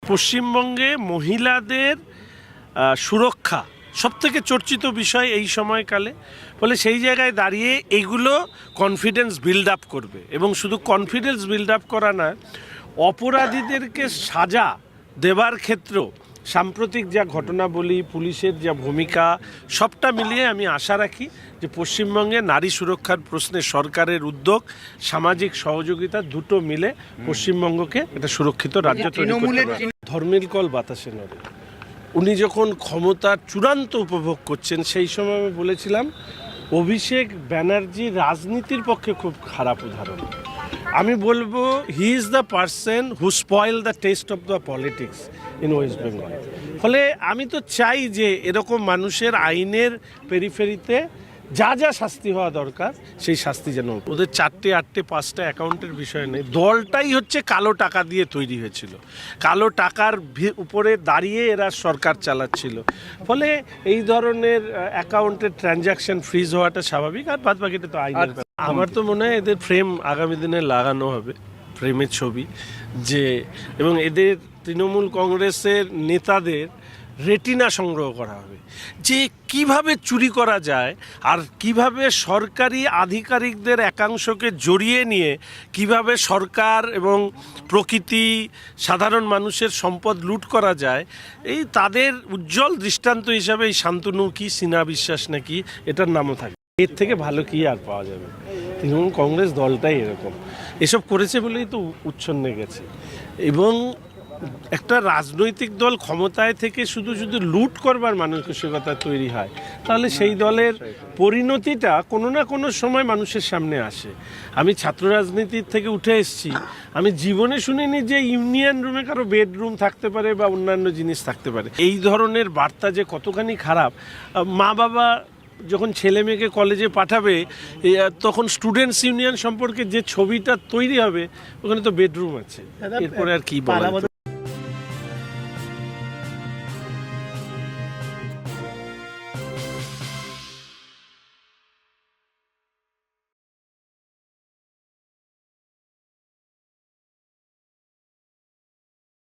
পশ্চিমবঙ্গে মহিলাদের সুরক্ষা সবথেকে চর্চিত বিষয় এই সময়কালে, ফলে সেই জায়গায় দাঁড়িয়ে এইগুলো কনফিডেন্স বিল্ড আপ করবে। এবং শুধু কনফিডেন্স বিল্ড আপ করা না, অপরাধীদেরকে সাজা দেবার ক্ষেত্রেও সাম্প্রতিক যা ঘটনা বলি, পুলিশের যা ভূমিকা, সবটা মিলিয়ে আমি আশা রাখি যে পশ্চিমবঙ্গে নারী সুরক্ষার প্রশ্নে সরকারের উদ্যোগ, সামাজিক সহযোগিতা দুটো মিলে পশ্চিমবঙ্গকে একটা সুরক্ষিত রাজ্য তৈরি করতে পারে। ধর্মের কল বাতাসে নড়ে। উনি যখন ক্ষমতার চূড়ান্ত উপভোগ করছেন সেই সময় আমি বলেছিলাম অভিষেক ব্যানার্জি রাজনীতির পক্ষে খুব খারাপ উদাহরণ। আমি বলবো he is the person who spoil the test of the politics in West Bengal. ফলে আমি তো চাই যে এরকম মানুষের আইনের পেরিফেরিতে যা যা শাস্তি হওয়া দরকার সেই শাস্তি যেন। ওদের 4টে 8টে 5টা অ্যাকাউন্টের বিষয় নেই, দলটাই হচ্ছে কালো টাকা দিয়ে তৈরি হয়েছিল, কালো টাকার উপরে দাঁড়িয়ে এরা সরকার চালাচ্ছিল। ফলে এই ধরনের অ্যাকাউন্টের ট্রানজ্যাকশন ফ্রিজ হওয়াটা স্বাভাবিক, আর বাদ বাকিটা তো আইনের ব্যাপার। আমার তো মনে হয় এদের ফ্রেম আগামী দিনে লাগানো হবে, ফ্রেমের ছবি যে, এবং এদের তৃণমূল কংগ্রেসের নেতাদের রেটিনা সংগ্রহ করা হবে যে কিভাবে চুরি করা যায়, আর কিভাবে সরকারি আধিকারিকদের একাংশকে জড়িয়ে নিয়ে কিভাবে সরকার এবং প্রকৃতি, সাধারণ মানুষের সম্পদ লুট করা যায়। এই তাদের উজ্জ্বল দৃষ্টান্ত হিসাবে এই শান্তনু কি, সিনা বিশ্বাস নাকি, এটার নামও থাকে। এর থেকে ভালো কি আর পাওয়া যাবে? তৃণমূল কংগ্রেস দলটাই এরকম, এসব করেছে বলেই তো উচ্ছন্নে গেছে। এবং একটা রাজনৈতিক দল ক্ষমতায় থেকে শুধু শুধু লুট করবার মানসিকতা তৈরি হয়, তাহলে সেই দলের পরিণতিটা কোনো না কোনো সময় মানুষের সামনে আসে। আমি ছাত্র রাজনীতির থেকে উঠে এসেছি, আমি জীবনে শুনিনি যে ইউনিয়ন রুমে কারো বেডরুম থাকতে পারে বা অন্যান্য জিনিস থাকতে পারে। এই ধরনের বার্তা যে কতখানি খারাপ, মা বাবা যখন ছেলে মেয়েকে কলেজে পাঠাবে তখন স্টুডেন্টস ইউনিয়ন সম্পর্কে যে ছবিটা তৈরি হবে, ওখানে তো বেডরুম আছে, এরপরে আর কি বলা।